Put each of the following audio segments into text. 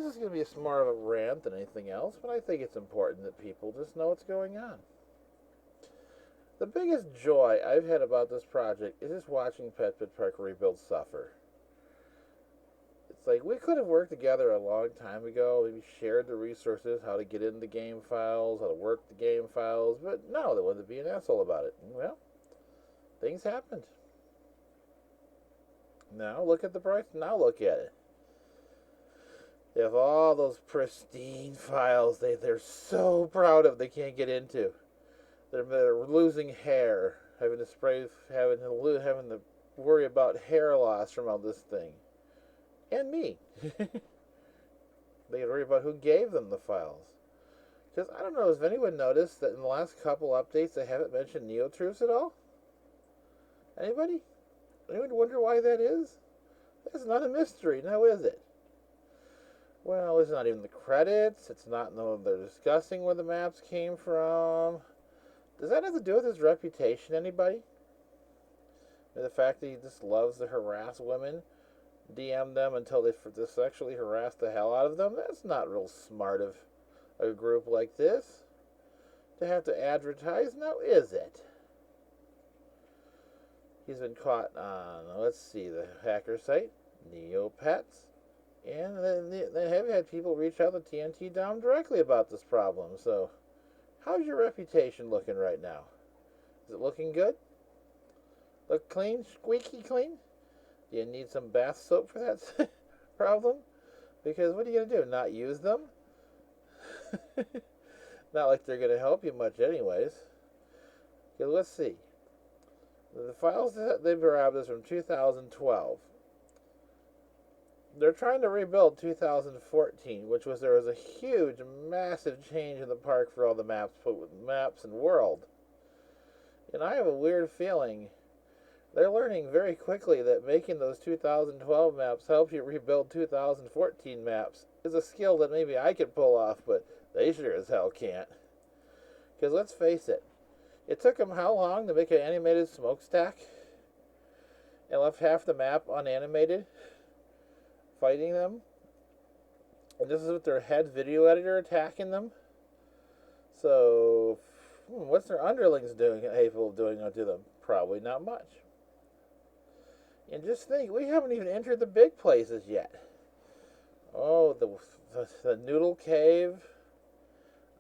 This is going to be more of a rant than anything else, but I think it's important that people just know what's going on. The biggest joy I've had about this project is just watching Petpet Park Rebuild suffer. It's like we could have worked together a long time ago. We shared the resources, how to get into the game files, how to work the game files, but no, they wanted to be an asshole about it. Well, things happened. Now look at the price. Now look at it. They have all those pristine files they're so proud of they can't get into. They're losing hair, having to spray, having to worry about hair loss from all this thing. And me. They worry about who gave them the files. Because I don't know, has anyone noticed that in the last couple updates they haven't mentioned Neotruths at all? Anybody? Anyone wonder why that is? That's not a mystery, now is it? Well, it's not even the credits. It's not they're discussing where the maps came from. Does that have to do with his reputation, anybody? Or the fact that he just loves to harass women? DM them until they sexually harass the hell out of them? That's not real smart of a group like this. To have to advertise, now is it? He's been caught on, let's see, the hacker site, Neopets. And they have had people reach out to TNT Dom directly about this problem. So, how's your reputation looking right now? Is it looking good? Look clean? Squeaky clean? Do you need some bath soap for that problem? Because what are you going to do? Not use them? Not like they're going to help you much anyways. Okay, let's see. The files that they grabbed is from 2012. They're trying to rebuild 2014, which was there was a huge, massive change in the park for all the maps and world. And I have a weird feeling they're learning very quickly that making those 2012 maps helps you rebuild 2014 maps is a skill that maybe I could pull off, but they sure as hell can't. Because let's face it, it took them how long to make an animated smokestack? And left half the map unanimated? Fighting them, and this is with their head video editor attacking them. So, what's their underlings doing? Capable of doing unto them? Probably not much. And just think, we haven't even entered the big places yet. Oh, the Noodle Cave.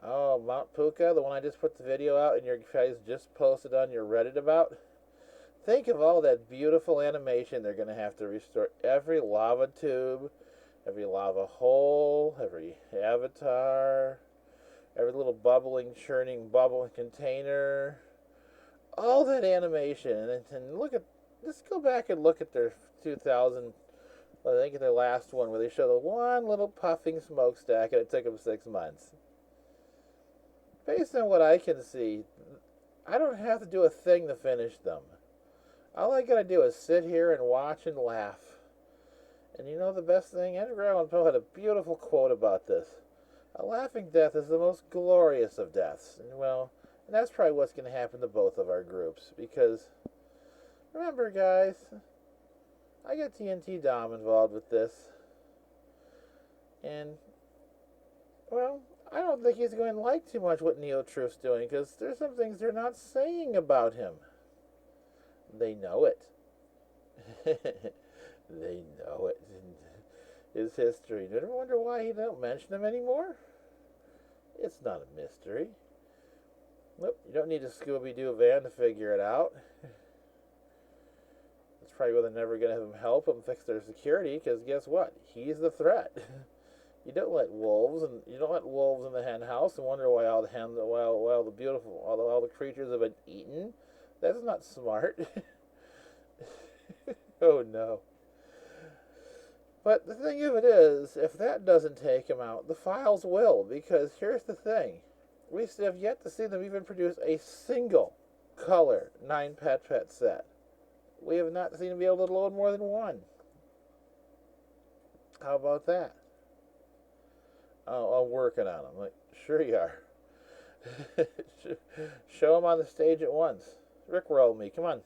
Oh, Mount Puka, the one I just put the video out and your guys just posted on your Reddit about. Think of all that beautiful animation they're going to have to restore. Every lava tube, every lava hole, every avatar, every little bubbling, churning, bubbling container. All that animation. And look at, just go back and look at their 2000, I think their last one, where they show the one little puffing smokestack and it took them 6 months. Based on what I can see, I don't have to do a thing to finish them. All I gotta do is sit here and watch and laugh. And you know the best thing? Edgar Allan Poe had a beautiful quote about this. A laughing death is the most glorious of deaths. And that's probably what's going to happen to both of our groups. Because, remember guys, I got TNT Dom involved with this. And, I don't think he's going to like too much what Neotruth's doing. Because there's some things they're not saying about him. They know it. They know it. His history. You ever wonder why he don't mention him anymore? It's not a mystery. Nope, you don't need a Scooby-Doo van to figure it out. That's probably why they're never going to have him help them fix their security, because guess what? He's the threat. You don't let wolves in the hen house and wonder why all the hens, while the beautiful, all the creatures have been eaten. That's not smart. Oh no. But the thing of it is, if that doesn't take him out, the files will, because here's the thing. We have yet to see them even produce a single color 9 Petpet set. We have not seen them be able to load more than one. How about that? Oh, I'm working on them. Like, sure you are. Show them on the stage at once. Rickroll me, come on.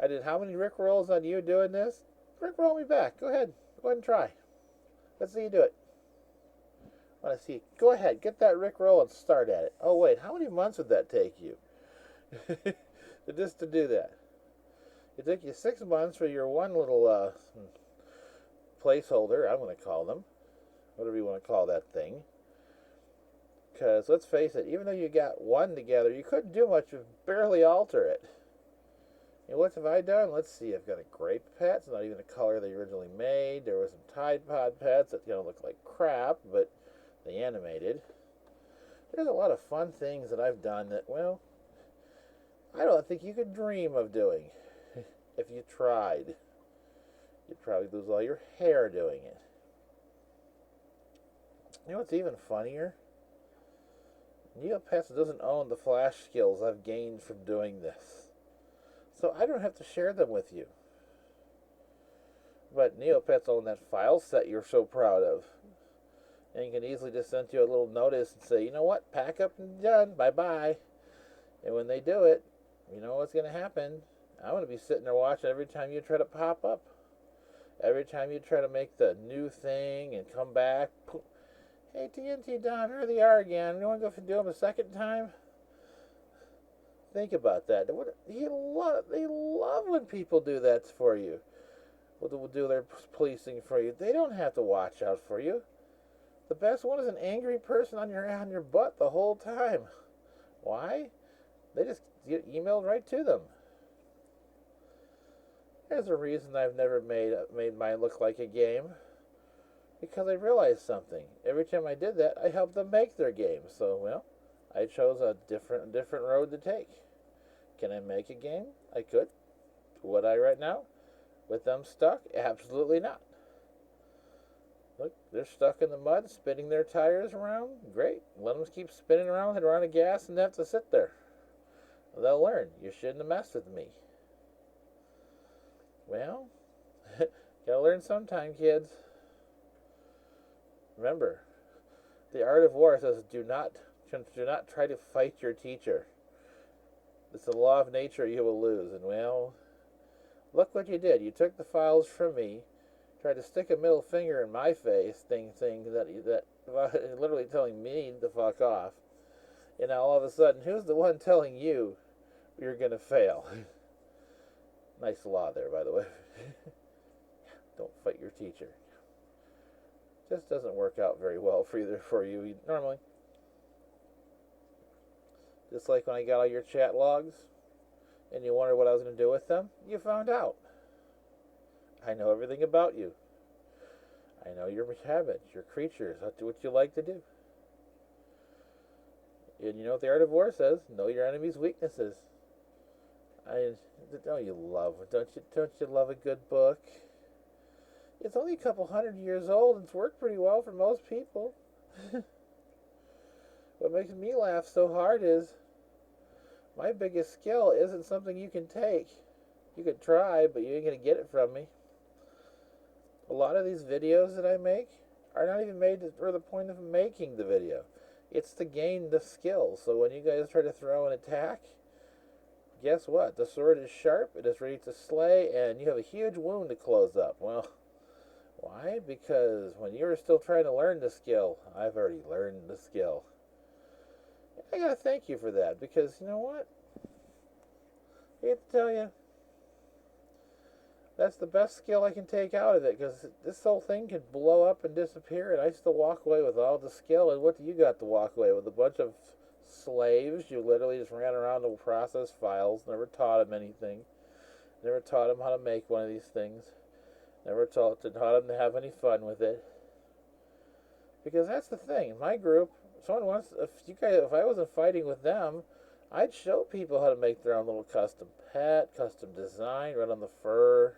I did how many Rickrolls on you doing this? Rickroll me back. Go ahead and try. Let's see you do it. I want to see. Go ahead, get that Rickroll and start at it. Oh wait, how many months would that take you? Just to do that. It took you 6 months for your one little placeholder, I'm going to call them. Whatever you want to call that thing. Because, let's face it, even though you got one together, you couldn't do much, you barely alter it. And what have I done? Let's see, I've got a grape pet. It's not even the color they originally made. There were some Tide Pod pets that look like crap, but they animated. There's a lot of fun things that I've done that, well, I don't think you could dream of doing if you tried. You'd probably lose all your hair doing it. You know what's even funnier? Neopets doesn't own the flash skills I've gained from doing this. So I don't have to share them with you. But Neopets own that file set you're so proud of. And you can easily just send you a little notice and say, you know what, pack up and done, bye-bye. And when they do it, you know what's going to happen? I'm going to be sitting there watching every time you try to pop up. Every time you try to make the new thing and come back. Hey, TNT Don, here they are again. You want to go do them a second time? Think about that. They love when people do that for you. Will do their policing for you. They don't have to watch out for you. The best one is an angry person on your butt the whole time. Why? They just get emailed right to them. There's a reason I've never made mine look like a game. Because I realized something. Every time I did that, I helped them make their game. So, well, I chose a different road to take. Can I make a game? I could. Would I right now? With them stuck? Absolutely not. Look, they're stuck in the mud, spinning their tires around. Great. Let them keep spinning around, they're out of gas, and they have to sit there. They'll learn. You shouldn't have messed with me. Well, gotta learn sometime, kids. Remember, the art of war says do not try to fight your teacher. It's the law of nature, you will lose. And well, look what you did. You took the files from me, tried to stick a middle finger in my face, thing that literally telling me to fuck off. And now all of a sudden, who's the one telling you you're gonna fail? Nice law there, by the way. Don't fight your teacher. Just doesn't work out very well for you normally. Just like when I got all your chat logs and you wondered what I was going to do with them, you found out. I know everything about you. I know your habits, your creatures, what you like to do. And you know what the art of war says? Know your enemy's weaknesses. Don't you love a good book? It's only a couple 100 years old and it's worked pretty well for most people. What makes me laugh so hard is my biggest skill isn't something you can take. You could try, but you ain't going to get it from me. A lot of these videos that I make are not even made for the point of making the video. It's to gain the skill. So when you guys try to throw an attack, guess what? The sword is sharp, it is ready to slay, and you have a huge wound to close up. Well, why? Because when you were still trying to learn the skill, I've already learned the skill. I gotta thank you for that, because you know what? I hate to tell you, that's the best skill I can take out of it, because this whole thing could blow up and disappear, and I still walk away with all the skill. And what do you got to walk away with? A bunch of slaves. You literally just ran around to process files, never taught them anything, never taught them how to make one of these things, never taught them to have any fun with it. Because that's the thing. In my group, if I wasn't fighting with them, I'd show people how to make their own little custom pet, custom design, right on the fur,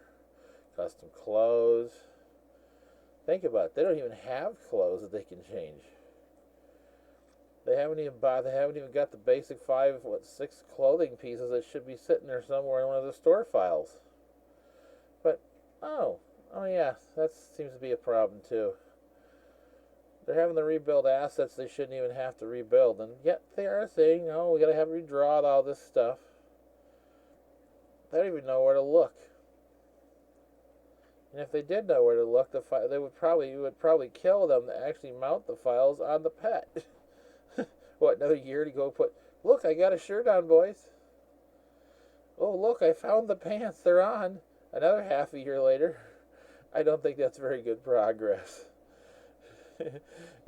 custom clothes. Think about it. They don't even have clothes that they can change. They haven't even got the basic 6 clothing pieces that should be sitting there somewhere in one of the store files. But, oh yeah, that seems to be a problem too. They're having to rebuild assets they shouldn't even have to rebuild, and yet they are saying, no, we gotta have redraw all this stuff. They don't even know where to look. And if they did know where to look, you would probably kill them to actually mount the files on the pet. What, another year to go put, look, I got a shirt on, boys. Oh, look, I found the pants, they're on. Another half a year later. I don't think that's very good progress.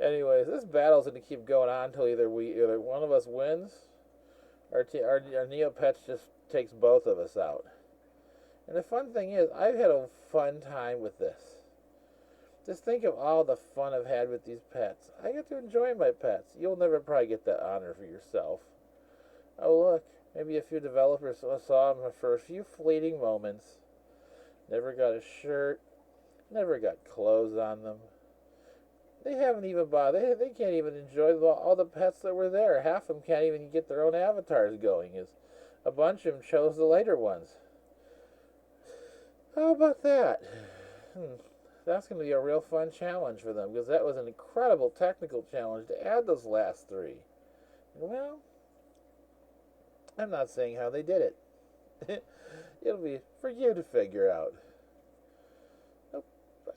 Anyways, this battle's going to keep going on until either one of us wins, or our Neopets just takes both of us out. And the fun thing is, I've had a fun time with this. Just think of all the fun I've had with these pets. I get to enjoy my pets. You'll never probably get that honor for yourself. Oh, look, maybe a few developers saw them for a few fleeting moments. Never got a shirt, never got clothes on them. They haven't even bothered. They can't even enjoy all the pets that were there. Half of them can't even get their own avatars going. As a bunch of them chose the later ones. How about that? That's going to be a real fun challenge for them, because that was an incredible technical challenge to add those last three. Well, I'm not saying how they did it. It'll be for you to figure out. Nope,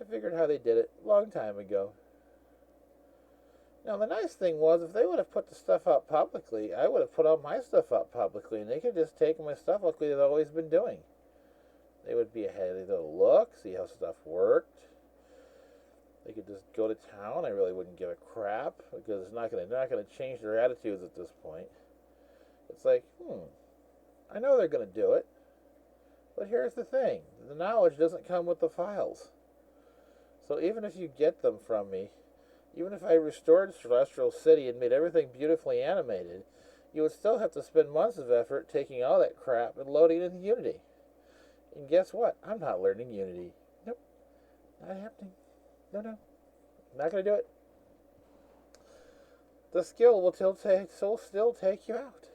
I figured how they did it a long time ago. Now, the nice thing was, if they would have put the stuff out publicly, I would have put all my stuff out publicly, and they could just take my stuff like they've always been doing. They would be ahead. They'd look, see how stuff worked. They could just go to town. I really wouldn't give a crap, because they're not going to change their attitudes at this point. It's like, I know they're going to do it, but here's the thing. The knowledge doesn't come with the files. So even if you get them from me, even if I restored Celestial City and made everything beautifully animated, you would still have to spend months of effort taking all that crap and loading it into Unity. And guess what? I'm not learning Unity. Nope. Not happening. No. Not going to do it. The skill will still take you out.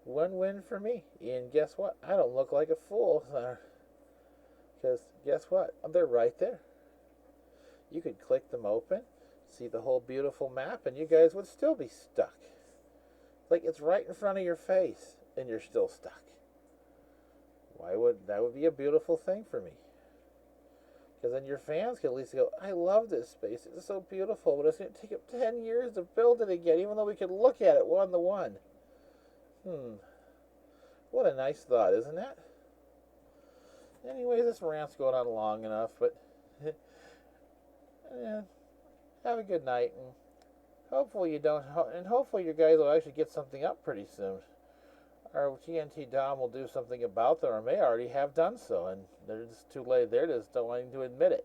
One win for me. And guess what? I don't look like a fool. Because guess what? They're right there. You could click them open, see the whole beautiful map, and you guys would still be stuck. Like, it's right in front of your face, and you're still stuck. That would be a beautiful thing for me. Because then your fans could at least go, I love this space. It's so beautiful, but it's going to take up 10 years to build it again, even though we could look at it one-to-one. What a nice thought, isn't that? Anyway, this rant's going on long enough, but have a good night, and hopefully you guys will actually get something up pretty soon. Our TNT Dom will do something about them, or may already have done so, and they're just too late. They're just don't wanting to admit it.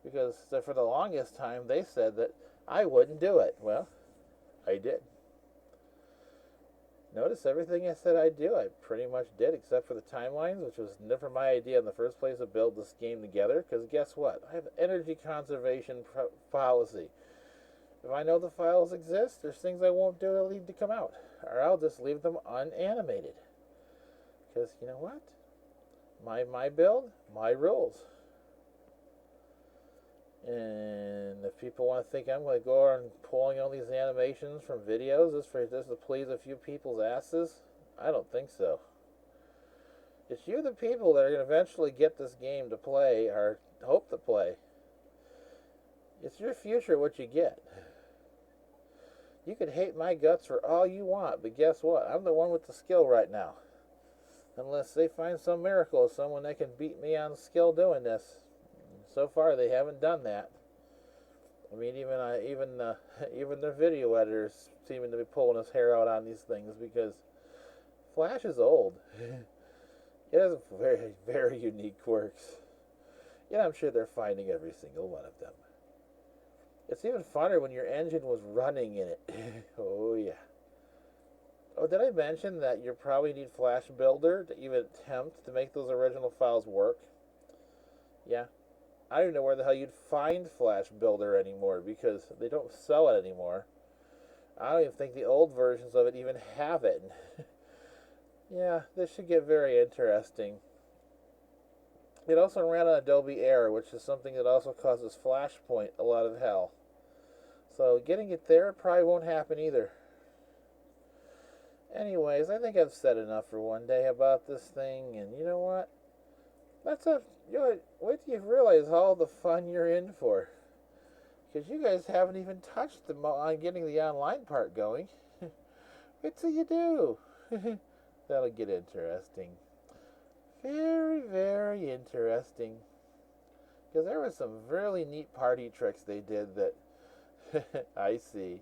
Because for the longest time, they said that I wouldn't do it. Well, I did. Notice everything I said I'd do, I pretty much did, except for the timelines, which was never my idea in the first place to build this game together, because guess what? I have an energy conservation policy. If I know the files exist, there's things I won't do that need to come out, or I'll just leave them unanimated. Because, you know what? My build, my rules. And if people want to think I'm going to go around pulling all these animations from videos just to please a few people's asses, I don't think so. It's you, the people, that are going to eventually get this game to play, or hope to play. It's your future what you get. You could hate my guts for all you want, but guess what? I'm the one with the skill right now. Unless they find some miracle of someone that can beat me on skill doing this. So far, they haven't done that. I mean, even their video editors seeming to be pulling his hair out on these things, because Flash is old. It has very, very unique quirks. Yeah, I'm sure they're finding every single one of them. It's even funner when your engine was running in it. Oh, yeah. Oh, did I mention that you probably need Flash Builder to even attempt to make those original files work? Yeah. I don't even know where the hell you'd find Flash Builder anymore, because they don't sell it anymore. I don't even think the old versions of it even have it. Yeah, this should get very interesting. It also ran on Adobe Air, which is something that also causes Flashpoint a lot of hell. So getting it there probably won't happen either. Anyways, I think I've said enough for one day about this thing, and you know what? That's a, you know, wait till you realize all the fun you're in for. Because you guys haven't even touched on getting the online part going. Wait till you do. That'll get interesting. Very, very interesting. Because there were some really neat party tricks they did that I see.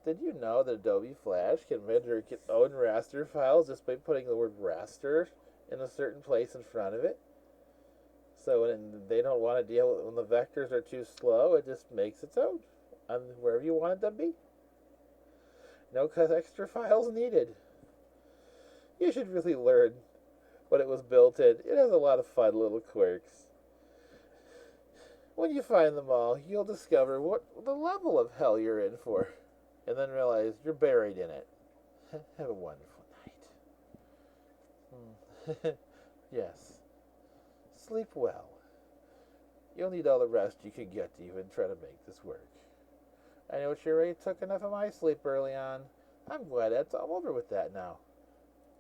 Did you know that Adobe Flash can render its own raster files just by putting the word raster in a certain place in front of it? So when they don't want to deal with when the vectors are too slow, it just makes its own on wherever you want it to be. No extra files needed. You should really learn what it was built in. It has a lot of fun little quirks. When you find them all, you'll discover what the level of hell you're in for, and then realize you're buried in it. Have a wonderful night. Yes. Sleep well. You'll need all the rest you can get to even try to make this work. I know you already took enough of my sleep early on. I'm glad I'm over with that now.